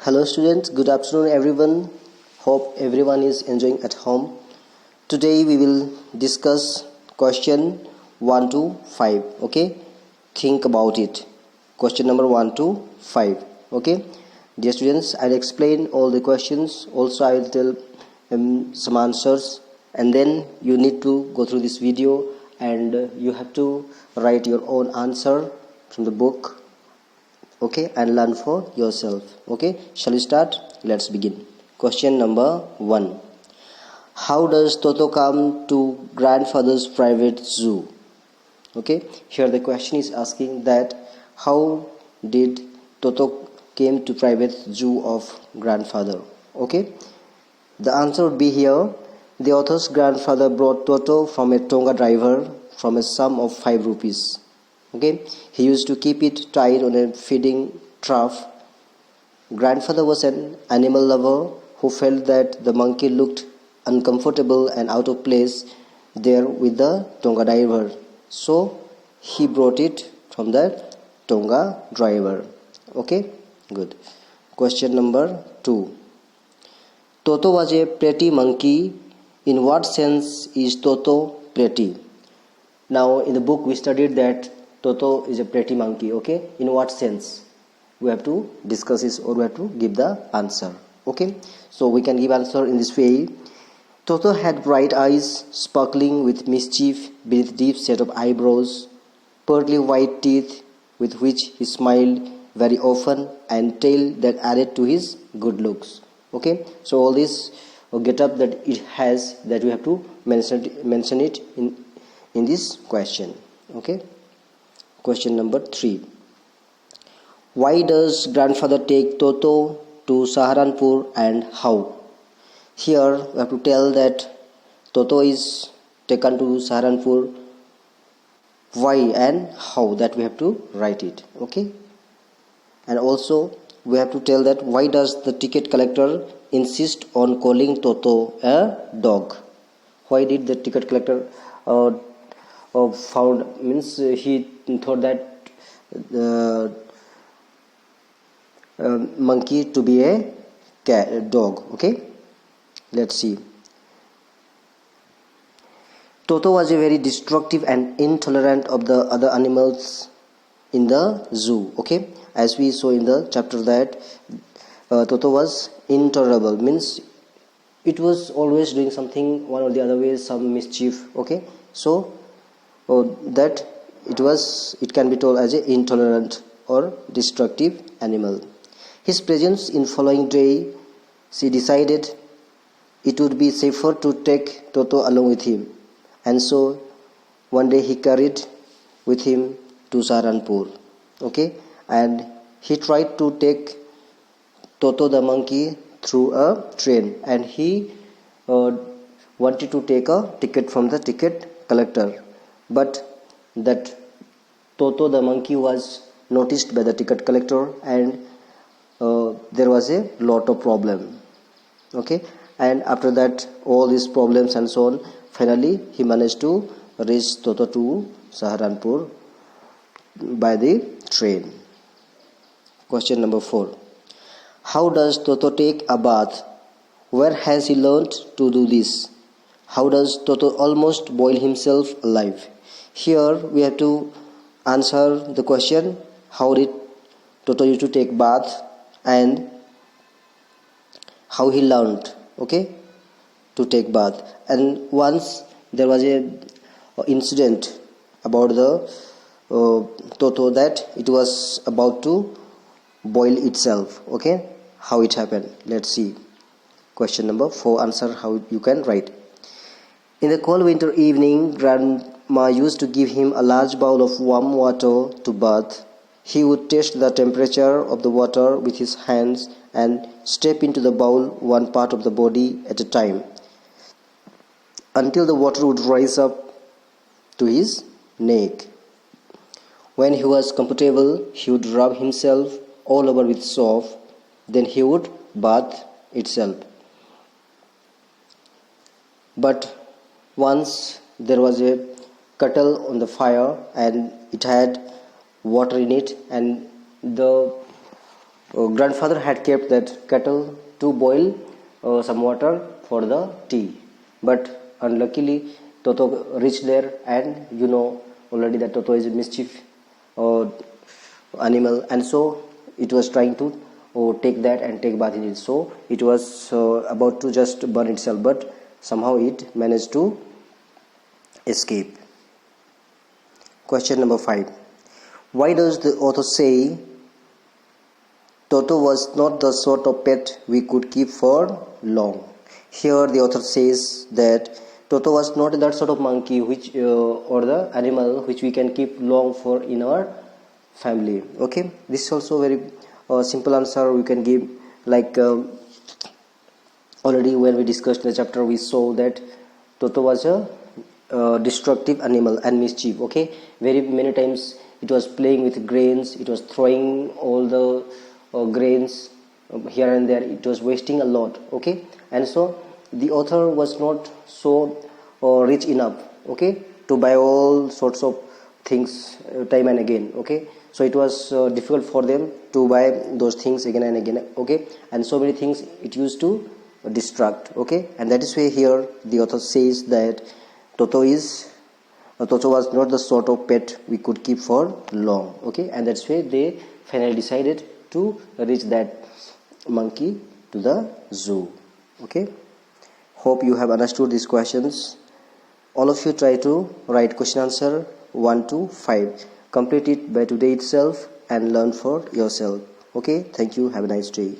Hello students, good afternoon everyone. Hope everyone is enjoying at home. Today we will discuss question 1 to 5. Okay, think about it. Question number 1 to 5. Okay, dear students, I'll explain all the questions. Also I will tell some answers, and then you need to go through this video and you have to write your own answer from the book. Okay, and learn for yourself. Okay, shall we start? Let's begin. Question number 1. How does Toto come to grandfather's private zoo? Okay, here the question is asking that how did Toto came to private zoo of grandfather? Okay, the answer would be here. The author's grandfather brought Toto from a Tonga driver from a sum of 5 rupees. Okay, he used to keep it tied on a feeding trough. Grandfather was an animal lover who felt that the monkey looked uncomfortable and out of place there with the Tonga driver. So he brought it from the Tonga driver. Okay, good. Question number 2. Toto was a pretty monkey. In what sense is Toto pretty? Now in the book we studied that Toto is a pretty monkey. Okay, in what sense? We have to discuss this, or we have to give the answer. Okay, so we can give answer in this way. Toto had bright eyes sparkling with mischief beneath deep set of eyebrows, pearly white teeth with which he smiled very often, and tail that added to his good looks. Okay, so all this get up that it has, that we have to mention it in this question. Okay, question number 3. Why does grandfather take Toto to Saharanpur and how? Here we have to tell that Toto is taken to Saharanpur. Why and how, that we have to write it. Okay, and also we have to tell that why does the ticket collector insist on calling Toto a dog? Why did the ticket collector found, means he thought that monkey to be a dog? Okay, let's see. Toto was a very destructive and intolerant of the other animals in the zoo. Okay, as we saw in the chapter that Toto was intolerable, means it was always doing something one or the other way, some mischief. Okay, so that it can be told as a intolerant or destructive animal. His presence in following day, she decided it would be safer to take Toto along with him, and so one day he carried with him to Saharanpur. Okay, and he tried to take Toto the monkey through a train, and he wanted to take a ticket from the ticket collector, but that Toto the monkey was noticed by the ticket collector, and there was a lot of problem. Okay, and after that all these problems and so on, finally he managed to reach Toto to Saharanpur by the train. Question number 4. How does Toto take a bath? Where has he learnt to do this? How does Toto almost boil himself alive? Here we have to answer the question, how did Toto used to take bath and how he learned, okay, to take bath. And once there was a incident about the Toto, that it was about to boil itself. Okay, how it happened, let's see. Question number 4, answer how you can write. In the cold winter evening, Grandma used to give him a large bowl of warm water to bathe. He would test the temperature of the water with his hands and step into the bowl one part of the body at a time until the water would rise up to his neck. When he was comfortable, he would rub himself all over with soap. Then he would bath itself. But once there was a kettle on the fire and it had water in it, and the grandfather had kept that kettle to boil some water for the tea, but unluckily Toto reached there, and you know already that Toto is a mischief animal, and so it was trying to take that and take bath in it. So it was about to just burn itself, but somehow it managed to escape. Question number 5. Why does the author say Toto was not the sort of pet we could keep for long? Here the author says that Toto was not that sort of monkey which or the animal which we can keep long for in our family. Okay, this is also very simple answer we can give. Like already when we discussed the chapter, we saw that Toto was a destructive animal and mischief. Okay, very many times it was playing with grains, it was throwing all the grains here and there, it was wasting a lot. Okay, and so the author was not so rich enough, okay, to buy all sorts of things time and again. Okay, so it was difficult for them to buy those things again and again. Okay, and so many things it used to distract. Okay, and that is why here the author says that Toto was not the sort of pet we could keep for long. Okay, and that's why they finally decided to reach that monkey to the zoo. Okay, hope you have understood these questions. All of you try to write question answer 1 to 5. Complete it by today itself and learn for yourself. Okay, thank you. Have a nice day.